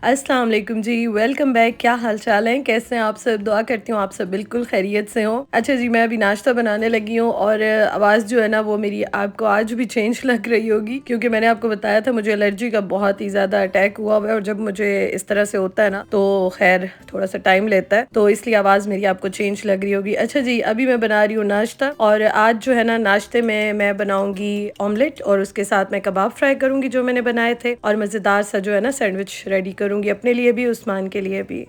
अस्सलाम वालेकुम जी, welcome back. क्या हाल चाल है, कैसे हैं आप सब? दुआ करती हूँ आप सब बिल्कुल खैरियत से हों। अच्छा जी, मैं अभी नाश्ता बनाने लगी हूँ और आवाज़ जो है ना वो मेरी आपको आज भी चेंज लग रही होगी, क्योंकि मैंने आपको बताया था मुझे एलर्जी का बहुत ही ज़्यादा अटैक हुआ हुआ है, और जब मुझे इस तरह से होता है ना तो खैर थोड़ा सा टाइम लेता है, तो इसलिए आवाज़ मेरी आपको चेंज लग रही होगी। अच्छा जी, अभी मैं बना रही हूँ नाश्ता, और आज जो है ना नाश्ते में मैं बनाऊंगी ऑमलेट, और उसके साथ मैं कबाब फ्राई करूंगी जो मैंने बनाए थे, और मज़ेदार सा जो है ना सैंडविच रेडी करूंगी अपने लिए भी, उस्मान के लिए भी।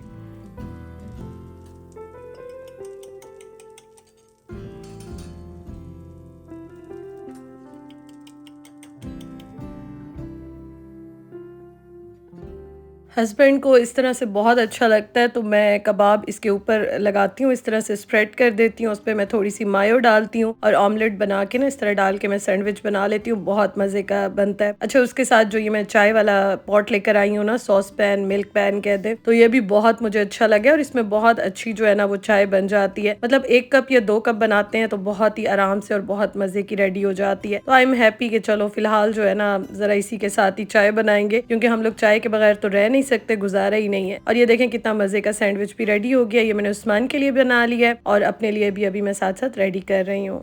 हस्बैंड को इस तरह से बहुत अच्छा लगता है, तो मैं कबाब इसके ऊपर लगाती हूँ, इस तरह से स्प्रेड कर देती हूँ, उस पे मैं थोड़ी सी मायो डालती हूँ और ऑमलेट बना के ना इस तरह डाल के मैं सैंडविच बना लेती हूँ। बहुत मज़े का बनता है। अच्छा, उसके साथ जो ये मैं चाय वाला पॉट लेकर आई हूँ ना, सॉस पैन, मिल्क पैन कहते हैं, तो ये भी बहुत मुझे अच्छा लगे, और इसमें बहुत अच्छी जो है ना वो चाय बन जाती है। मतलब 1 कप या 2 कप बनाते हैं तो बहुत ही आराम से और बहुत मज़े की रेडी हो जाती है। तो आई एम हैप्पी कि चलो फिलहाल जो है ना ज़रा इसी के साथ ही चाय बनाएंगे, क्योंकि हम लोग चाय के बगैर तो रह नहीं सकते, गुजारा ही नहीं है। और ये देखें कितना मज़े का सैंडविच भी रेडी हो गया। ये मैंने उस्मान के लिए बना लिया है और अपने लिए भी अभी मैं साथ साथ रेडी कर रही हूँ।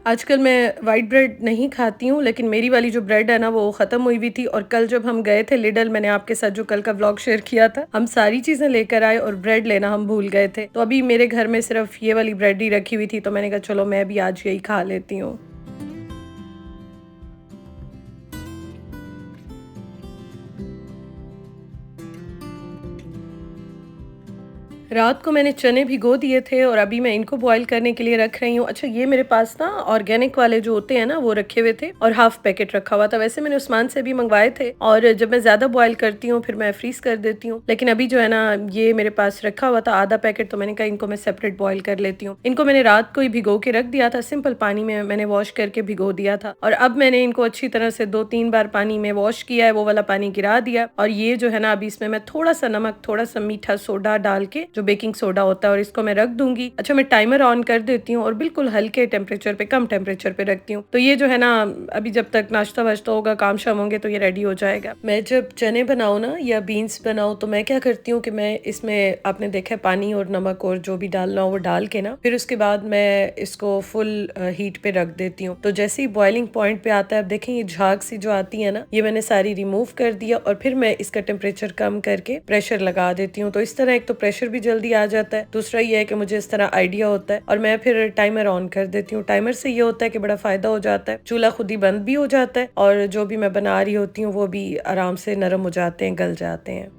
आजकल मैं व्हाइट ब्रेड नहीं खाती हूँ, लेकिन मेरी वाली जो ब्रेड है ना वो ख़त्म हुई हुई थी, और कल जब हम गए थे लिडल, मैंने आपके साथ जो कल का व्लॉग शेयर किया था, हम सारी चीज़ें लेकर आए और ब्रेड लेना हम भूल गए थे। तो अभी मेरे घर में सिर्फ ये वाली ब्रेड ही रखी हुई थी, तो मैंने कहा चलो मैं भी आज यही खा लेती हूँ। रात को मैंने चने भिगो दिए थे और अभी मैं इनको बॉईल करने के लिए रख रही हूँ। अच्छा, ये मेरे पास ना ऑर्गेनिक वाले जो होते हैं ना वो रखे हुए थे, और हाफ पैकेट रखा हुआ था। वैसे मैंने उस्मान से भी मंगवाए थे, और जब मैं ज्यादा बॉईल करती हूँ फिर मैं फ्रीज कर देती हूँ, लेकिन अभी जो है ना ये मेरे पास रखा हुआ था आधा पैकेट, तो मैंने कहा इनको मैं सेपरेट बॉईल कर लेती हूँ। इनको मैंने रात को ही भिगो के रख दिया था, सिंपल पानी में मैंने वॉश करके भिगो दिया था, और अब मैंने इनको अच्छी तरह से 2-3 बार पानी में वॉश किया है, वो वाला पानी गिरा दिया। और ये जो है ना अभी इसमें मैं थोड़ा सा नमक, थोड़ा सा मीठा सोडा डाल के, जो बेकिंग सोडा होता है, और इसको मैं रख दूंगी। अच्छा, मैं टाइमर ऑन कर देती हूँ और बिल्कुल हल्के टेम्परेचर पे, कम टेम्परेचर पे रखती हूँ, तो ये जो है ना अभी जब तक नाश्ता वाश्ता होगा, काम शाम होंगे, तो ये रेडी हो जाएगा। मैं जब चने बनाऊँ ना या बीन्स बनाऊँ तो मैं क्या करती हूँ कि मैं इसमें, आपने देखा है, पानी और नमक और जो भी डालना हो वो डाल के ना, फिर उसके बाद मैं इसको फुल हीट पे रख देती हूँ। तो जैसे ही बॉइलिंग पॉइंट पे आता है, अब देखें ये झाग सी जो आती है ना, ये मैंने सारी रिमूव कर दिया, और फिर मैं इसका टेम्परेचर कम करके प्रेशर लगा देती हूँ। तो इस तरह एक तो प्रेशर भी जल्दी आ जाता है, दूसरा ये है कि मुझे इस तरह आइडिया होता है, और मैं फिर टाइमर ऑन कर देती हूँ। टाइमर से ये होता है कि बड़ा फायदा हो जाता है, चूल्हा खुद ही बंद भी हो जाता है, और जो भी मैं बना रही होती हूँ वो भी आराम से नरम हो जाते हैं, गल जाते हैं।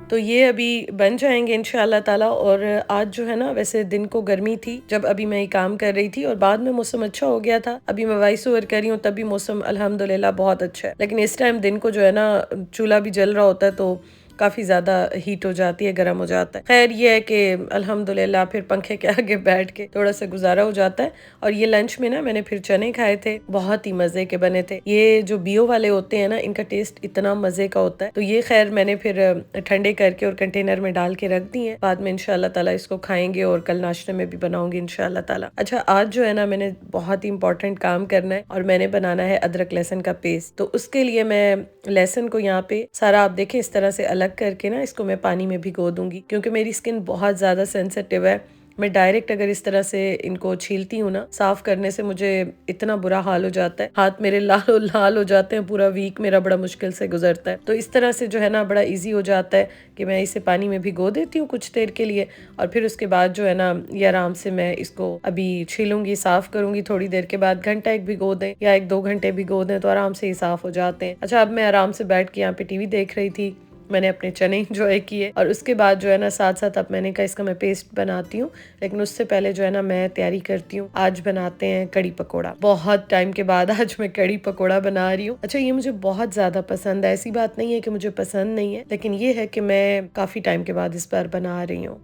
तो ये अभी बन जाएंगे इंशाल्लाह ताला। और आज जो है ना, वैसे दिन को गर्मी थी जब अभी मैं ये काम कर रही थी, और बाद में मौसम अच्छा हो गया था। अभी मैं वॉइस ओवर कर रही हूँ तभी मौसम अल्हम्दुलिल्लाह बहुत अच्छा है, लेकिन इस टाइम दिन को जो है ना चूल्हा भी जल रहा होता है, तो काफ़ी ज़्यादा हीट हो जाती है, गर्म हो जाता है। खैर ये है कि अल्हम्दुलिल्लाह फिर पंखे के आगे बैठ के थोड़ा सा गुजारा हो जाता है। और ये लंच में ना मैंने फिर चने खाए थे, बहुत ही मज़े के बने थे। ये जो बियो वाले होते हैं ना, इनका टेस्ट इतना मज़े का होता है। तो ये खैर मैंने फिर ठंडे करके और कंटेनर में डाल के रख दिए, बाद में इंशाल्लाह ताला इसको खाएंगे, और कल नाश्ते में भी बनाऊंगी इंशाल्लाह ताला। अच्छा, आज जो है ना मैंने बहुत ही इंपॉर्टेंट काम करना है, और मैंने बनाना है अदरक लहसुन का पेस्ट। तो उसके लिए मैं लहसुन को यहाँ पे सारा, आप देखें, इस तरह से अलग करके ना इसको मैं पानी में भिगो दूंगी, क्योंकि मेरी स्किन बहुत ज्यादा सेंसिटिव है। मैं डायरेक्ट अगर इस तरह से इनको छीलती हूँ ना, साफ करने से मुझे इतना बुरा हाल हो जाता है, हाथ मेरे लाल लाल हो जाते हैं, पूरा वीक मेरा बड़ा मुश्किल से गुजरता है। तो इस तरह से जो है ना बड़ा इजी हो जाता है कि मैं इसे पानी में भिगो देती हूँ कुछ देर के लिए, और फिर उसके बाद जो है ना ये आराम से मैं इसको अभी छीलूंगी, साफ करूंगी। थोड़ी देर के बाद, घंटा एक भिगो दें या 1-2 घंटे भिगो दें, तो आराम से ये साफ हो जाते हैं। अच्छा, अब मैं आराम से बैठ के यहाँ पे टीवी देख रही थी, मैंने अपने चने इंजॉय किए, और उसके बाद जो है ना साथ साथ अब मैंने कहा इसका मैं पेस्ट बनाती हूँ, लेकिन उससे पहले जो है ना मैं तैयारी करती हूँ। आज बनाते हैं कड़ी पकोड़ा, बहुत टाइम के बाद आज मैं कड़ी पकोड़ा बना रही हूँ। अच्छा, ये मुझे बहुत ज्यादा पसंद है, ऐसी बात नहीं है कि मुझे पसंद नहीं है, लेकिन ये है कि मैं काफी टाइम के बाद इस बार बना रही हूँ।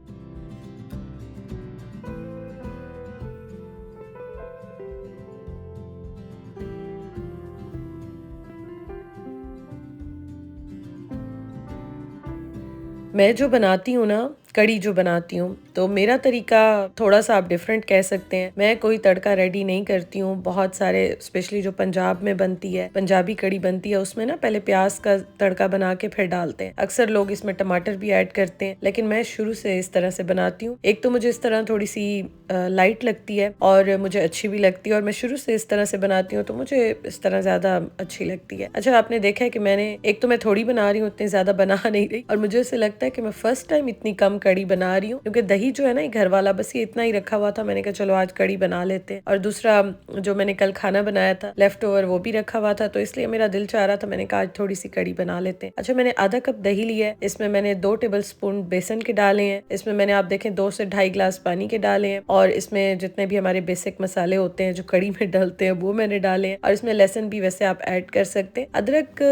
मैं जो बनाती हूँ ना, कढ़ी जो बनाती हूँ, तो मेरा तरीका थोड़ा-सा आप डिफरेंट कह सकते हैं। मैं कोई तड़का रेडी नहीं करती हूँ। बहुत सारे स्पेशली जो पंजाब में बनती है, पंजाबी कढ़ी बनती है, उसमें ना पहले प्याज़ का तड़का बना के फिर डालते हैं। अक्सर लोग इसमें टमाटर भी ऐड करते हैं, लेकिन मैं शुरू से इस तरह से बनाती हूँ। एक तो मुझे इस तरह थोड़ी-सी लाइट लगती है और मुझे अच्छी भी लगती है, और मैं शुरू से इस तरह से बनाती हूँ, तो मुझे इस तरह ज़्यादा अच्छी लगती है। अच्छा, आपने देखा है कि मैंने एक तो मैं थोड़ी बना रही हूँ, इतनी ज़्यादा बना नहीं रही, और मुझे ऐसे लगता है कि मैं फर्स्ट टाइम इतनी कम कढ़ी बना रही हूँ, क्योंकि दही जो है ना, ये घर वाला बस ये इतना ही रखा हुआ था। मैंने कहा चलो आज कढ़ी बना लेते हैं, और दूसरा जो मैंने कल खाना बनाया था लेफ्ट ओवर, वो भी रखा हुआ था, तो इसलिए मेरा दिल चाह रहा था, मैंने कहा आज थोड़ी सी कढ़ी बना लेते हैं। अच्छा, मैंने आधा कप दही लिया है, इसमें मैंने 2 टेबल स्पून बेसन के डाले हैं, इसमें मैंने आप देखें 2 से 2.5 गिलास पानी के डाले हैं, और इसमें जितने भी हमारे बेसिक मसाले होते हैं जो कढ़ी में डलते हैं वो मैंने डाले हैं, और इसमें लहसुन भी वैसे आप ऐड कर सकते हैं। अदरक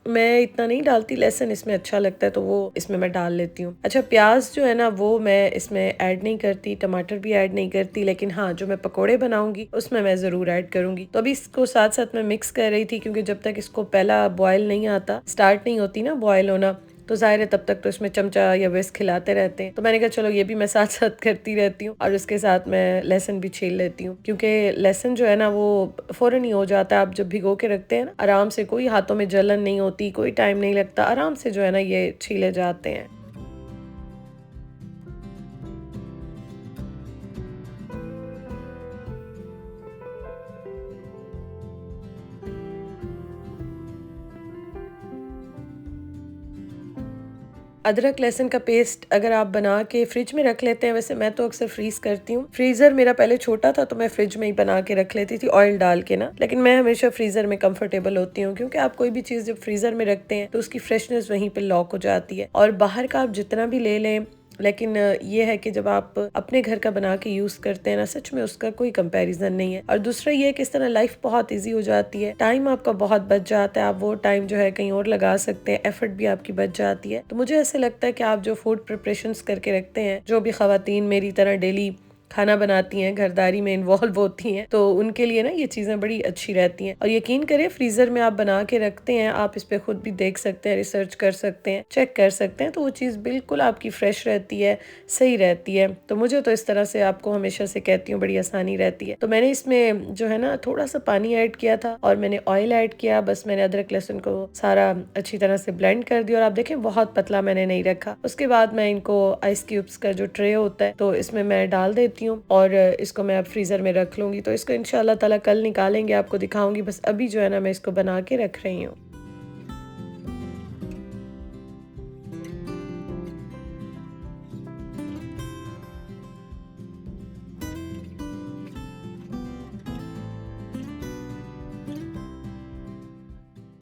मैं इतना नहीं डालती, लहसुन इसमें अच्छा लगता है तो वो इसमें मैं डाल लेती हूँ। अच्छा, प्याज जो है ना वो मैं इसमें ऐड नहीं करती, टमाटर भी ऐड नहीं करती, लेकिन हाँ, जो मैं पकोड़े बनाऊंगी उसमें मैं जरूर ऐड करूंगी। तो अभी इसको साथ साथ मैं मिक्स कर रही थी, क्योंकि जब तक इसको पहला बॉयल नहीं आता, स्टार्ट नहीं होती ना बॉयल होना, तो जाहिर है तब तक तो इसमें चमचा या विस्क खिलाते रहते हैं। तो मैंने कहा चलो ये भी मैं साथ साथ करती रहती हूँ, और उसके साथ मैं लहसुन भी छील लेती हूँ, क्योंकि लहसुन जो है ना वो फौरन ही हो जाता है। आप जब भिगो के रखते हैं ना, आराम से, कोई हाथों में जलन नहीं होती, कोई टाइम नहीं लगता, आराम से जो है ना ये छीले जाते हैं। अदरक लहसुन का पेस्ट अगर आप बना के फ्रिज में रख लेते हैं, वैसे मैं तो अक्सर फ्रीज करती हूँ। फ्रीजर मेरा पहले छोटा था तो मैं फ्रिज में ही बना के रख लेती थी ऑयल डाल के ना, लेकिन मैं हमेशा फ्रीजर में कंफर्टेबल होती हूँ, क्योंकि आप कोई भी चीज जब फ्रीजर में रखते हैं तो उसकी फ्रेशनेस वहीं पे लॉक हो जाती है। और बाहर का आप जितना भी ले लें, लेकिन ये है कि जब आप अपने घर का बना के यूज करते हैं ना, सच में उसका कोई कंपैरिजन नहीं है। और दूसरा ये है कि इस तरह लाइफ बहुत इजी हो जाती है, टाइम आपका बहुत बच जाता है, आप वो टाइम जो है कहीं और लगा सकते हैं, एफर्ट भी आपकी बच जाती है। तो मुझे ऐसे लगता है कि आप जो फूड प्रिपरेशंस करके रखते हैं, जो भी खवातीन मेरी तरह डेली खाना बनाती हैं, घरदारी में इन्वॉल्व होती हैं, तो उनके लिए ना ये चीज़ें बड़ी अच्छी रहती हैं। और यकीन करें, फ्रीज़र में आप बना के रखते हैं, आप इस पे खुद भी देख सकते हैं, रिसर्च कर सकते हैं, चेक कर सकते हैं, तो वो चीज़ बिल्कुल आपकी फ्रेश रहती है, सही रहती है। तो मुझे तो इस तरह से, आपको हमेशा से कहती हूँ, बड़ी आसानी रहती है। तो मैंने इसमें जो है ना थोड़ा सा पानी ऐड किया था, और मैंने ऑयल ऐड किया। बस मैंने अदरक लहसुन को सारा अच्छी तरह से ब्लेंड कर दिया, और आप देखें बहुत पतला मैंने नहीं रखा। उसके बाद मैं इनको आइस क्यूब्स का जो ट्रे होता है, तो इसमें मैं डाल देती हूँ, और इसको मैं अब फ्रीजर में रख लूंगी। तो इसको इंशाल्लाह ताला कल निकालेंगे, आपको दिखाऊंगी। बस अभी जो है ना मैं इसको बना के रख रही हूँ।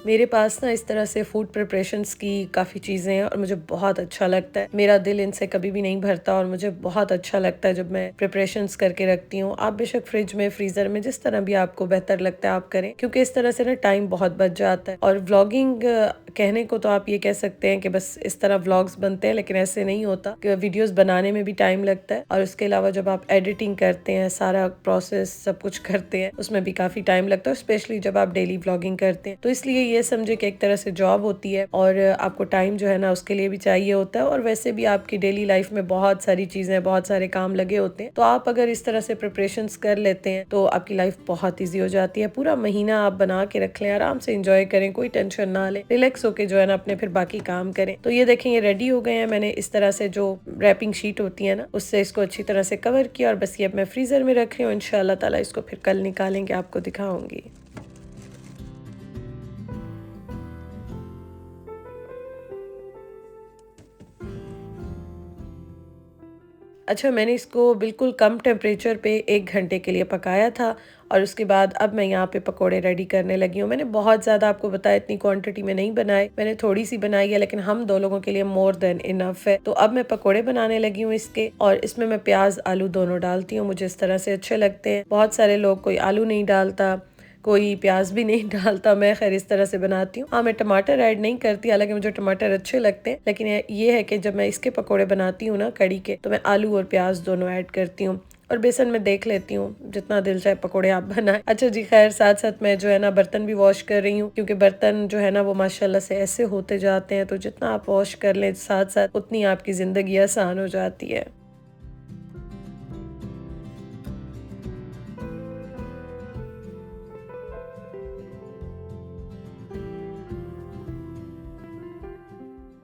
मेरे पास ना इस तरह से फूड प्रिपरेशंस की काफ़ी चीज़ें हैं, और मुझे बहुत अच्छा लगता है। मेरा दिल इनसे कभी भी नहीं भरता, और मुझे बहुत अच्छा लगता है जब मैं प्रिपरेशंस करके रखती हूँ। आप बेशक फ्रिज में, फ्रीज़र में, जिस तरह भी आपको बेहतर लगता है आप करें, क्योंकि इस तरह से ना टाइम बहुत बच जाता है। और व्लॉगिंग कहने को तो आप ये कह सकते हैं कि बस इस तरह व्लॉग्स बनते हैं, लेकिन ऐसे नहीं होता। वीडियोस बनाने में भी टाइम लगता है, और उसके अलावा जब आप एडिटिंग करते हैं, सारा प्रोसेस सब कुछ करते हैं, उसमें भी काफ़ी टाइम लगता है, स्पेशली जब आप डेली व्लॉगिंग करते हैं। तो इसलिए ये समझे कि एक तरह से जॉब होती है, और आपको टाइम जो है ना उसके लिए भी चाहिए होता है। और वैसे भी आपकी डेली लाइफ में बहुत सारी चीजें, बहुत सारे काम लगे होते हैं, तो आप अगर इस तरह से प्रिपरेशंस कर लेते हैं तो आपकी लाइफ बहुत ईजी हो जाती है। पूरा महीना आप बना के रख लें, आराम से इंजॉय करें, कोई टेंशन ना लें, रिलैक्स होके जो है ना अपने फिर बाकी काम करें। तो ये देखें, ये रेडी हो गए हैं। मैंने इस तरह से जो रैपिंग शीट होती है ना, उससे इसको अच्छी तरह से कवर किया, और बस ये अब मैं फ्रीजर में रख रही हूँ। इंशाल्लाह ताला इसको फिर कल निकालेंगे, आपको दिखाऊंगी। अच्छा, मैंने इसको बिल्कुल कम टेम्परेचर पे 1 घंटे के लिए पकाया था, और उसके बाद अब मैं यहाँ पे पकोड़े रेडी करने लगी हूँ। मैंने बहुत ज़्यादा, आपको बताया, इतनी क्वांटिटी में नहीं बनाए, मैंने थोड़ी सी बनाई है, लेकिन हम 2 लोगों के लिए मोर देन इनफ है। तो अब मैं पकोड़े बनाने लगी हूँ इसके, और इसमें मैं प्याज आलू दोनों डालती हूँ, मुझे इस तरह से अच्छे लगते हैं। बहुत सारे लोग, कोई आलू नहीं डालता, कोई प्याज भी नहीं डालता, मैं खैर इस तरह से बनाती हूँ। हाँ, मैं टमाटर ऐड नहीं करती, हालांकि मुझे टमाटर अच्छे लगते हैं, लेकिन ये है कि जब मैं इसके पकोड़े बनाती हूँ ना कड़ी के, तो मैं आलू और प्याज दोनों ऐड करती हूँ। और बेसन में देख लेती हूँ, जितना दिल चाहे पकोड़े आप बनाए। अच्छा जी, खैर साथ साथ मैं जो है ना बर्तन भी वॉश कर रही हूँ, क्योंकि बर्तन जो है ना वो माशाल्लाह से ऐसे होते जाते हैं, तो जितना आप वॉश कर लें साथ साथ उतनी आपकी जिंदगी आसान हो जाती है।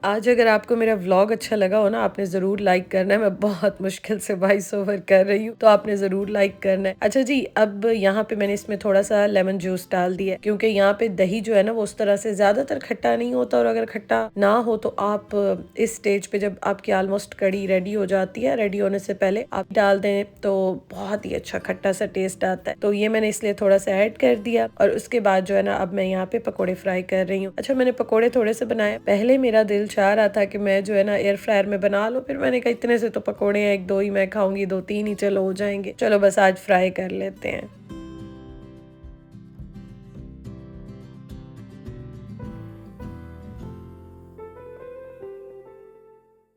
आज अगर आपको मेरा व्लॉग अच्छा लगा हो ना, आपने ज़रूर लाइक करना है। मैं बहुत मुश्किल से वॉइस ओवर कर रही हूँ, तो आपने ज़रूर लाइक करना है। अच्छा जी, अब यहाँ पे मैंने इसमें थोड़ा-सा लेमन जूस डाल दिया है, क्योंकि यहाँ पे दही जो है ना वो उस तरह से ज़्यादातर खट्टा नहीं होता, और अगर खट्टा ना हो तो आप इस स्टेज पे जब आपकी ऑलमोस्ट कढ़ी रेडी हो जाती है, रेडी होने से पहले आप डाल दें तो बहुत ही अच्छा खट्टा-सा टेस्ट आता है। तो ये मैंने इसलिए थोड़ा-सा ऐड कर दिया, और उसके बाद जो है ना अब मैं यहाँ पे पकोड़े फ्राई कर रही हूँ। अच्छा, मैंने पकोड़े थोड़े से बनाए। पहले मेरा दिल चाह रहा था कि मैं जो है ना एयर फ्रायर में बना लूं, फिर मैंने कहा इतने से तो पकोड़े हैं, एक दो ही मैं खाऊंगी, दो तीन ही चलो हो जाएंगे, चलो बस आज फ्राई कर लेते हैं।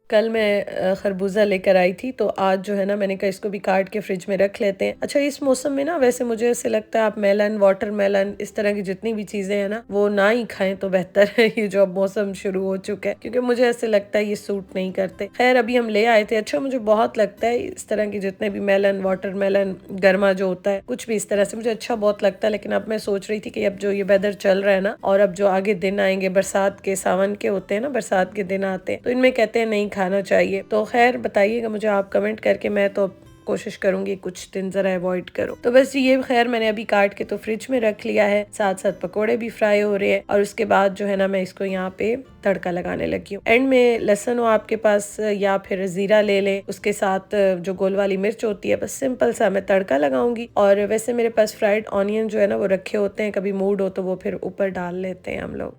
कल मैं खरबूजा लेकर आई थी, तो आज जो है ना मैंने कहा इसको भी काट के फ्रिज में रख लेते हैं। अच्छा, इस मौसम में ना वैसे मुझे ऐसे लगता है आप मेलन, वाटरमेलन, इस तरह की जितनी भी चीजें हैं ना वो ना ही खाएं तो बेहतर है, ये जो अब मौसम शुरू हो चुका है, क्योंकि मुझे ऐसे लगता है ये सूट नहीं करते। खैर अभी हम ले आए थे। अच्छा, मुझे बहुत लगता है इस तरह की जितने भी मेलन, वाटरमेलन, गर्मा जो होता है, कुछ भी इस तरह से मुझे अच्छा बहुत लगता है। लेकिन अब मैं सोच रही थी कि अब जो ये वेदर चल रहा है ना, और अब जो आगे दिन आएंगे बरसात के, सावन के होते हैं ना, बरसात के दिन आते हैं, तो इनमें कहते हैं नहीं खाना चाहिए। तो खैर बताइएगा मुझे आप कमेंट करके, मैं तो कोशिश करूंगी कुछ दिन जरा अवॉइड करो। तो बस ये खैर मैंने अभी काट के तो फ्रिज में रख लिया है, साथ साथ पकोड़े भी फ्राई हो रहे हैं, और उसके बाद जो है ना मैं इसको यहाँ पे तड़का लगाने लगी हूँ। एंड में लहसुन हो आपके पास या फिर जीरा ले ले, उसके साथ जो गोल वाली मिर्च होती है, बस सिंपल सा मैं तड़का लगाऊंगी। और वैसे मेरे पास फ्राइड ऑनियन जो है ना वो रखे होते हैं, कभी मूड हो तो वो फिर ऊपर डाल लेते हैं हम लोग।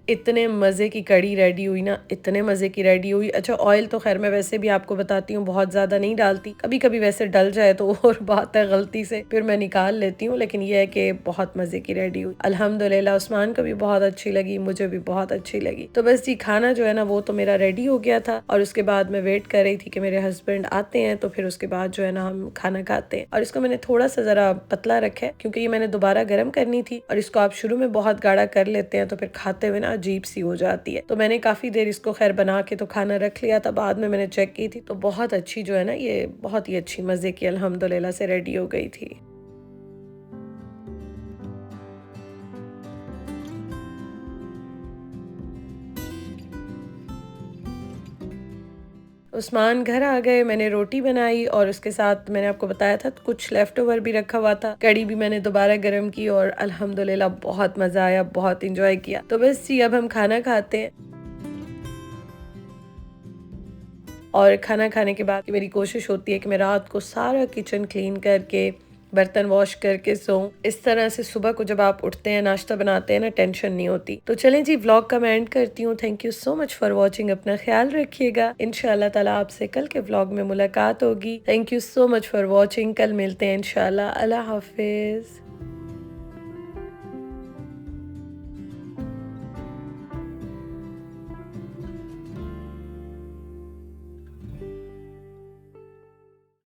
इतने मज़े की कढ़ी रेडी हुई ना, इतने मज़े की रेडी हुई। अच्छा, ऑयल तो खैर मैं वैसे भी आपको बताती हूँ बहुत ज़्यादा नहीं डालती, कभी कभी वैसे डल जाए तो और बात है, गलती से फिर मैं निकाल लेती हूँ। लेकिन ये है कि बहुत मज़े की रेडी हुई अल्हम्दुलिल्लाह। उस्मान को भी बहुत अच्छी लगी, मुझे भी बहुत अच्छी लगी। तो बस जी, खाना जो है ना वो तो मेरा रेडी हो गया था, और उसके बाद मैं वेट कर रही थी कि मेरे हस्बैंड आते हैं, तो फिर उसके बाद जो है ना हम खाना खाते हैं। और इसको मैंने थोड़ा सा ज़रा पतला रखा है, क्योंकि ये मैंने दोबारा गर्म करनी थी, और इसको आप शुरू में बहुत गाढ़ा कर लेते हैं तो फिर खाते हुए ना अजीब सी हो जाती है। तो मैंने काफी देर इसको खैर बना के तो खाना रख लिया था, बाद में मैंने चेक की थी तो बहुत अच्छी जो है ना, ये बहुत ही अच्छी मजे की अल्हम्दुलिल्लाह से रेडी हो गई थी। उस्मान घर आ गए, मैंने रोटी बनाई, और उसके साथ मैंने आपको बताया था कुछ लेफ्ट ओवर भी रखा हुआ था, कड़ी भी मैंने दोबारा गर्म की, और अल्हम्दुलिल्लाह बहुत मजा आया, बहुत इंजॉय किया। तो बस जी, अब हम खाना खाते हैं। और खाना खाने के बाद मेरी कोशिश होती है कि मैं रात को सारा किचन क्लीन करके, बर्तन वॉश करके सोऊं। इस तरह से सुबह को जब आप उठते हैं, नाश्ता बनाते हैं ना, टेंशन नहीं होती। तो चलें जी, व्लॉग का मैं एंड करती हूँ। Thank you so much for watching. अपना ख्याल रखिएगा। इंशाल्लाह ताला आपसे कल के व्लॉग में मुलाकात होगी। Thank you so much for watching. कल मिलते हैं इंशाल्लाह। अल्लाह हाफिज।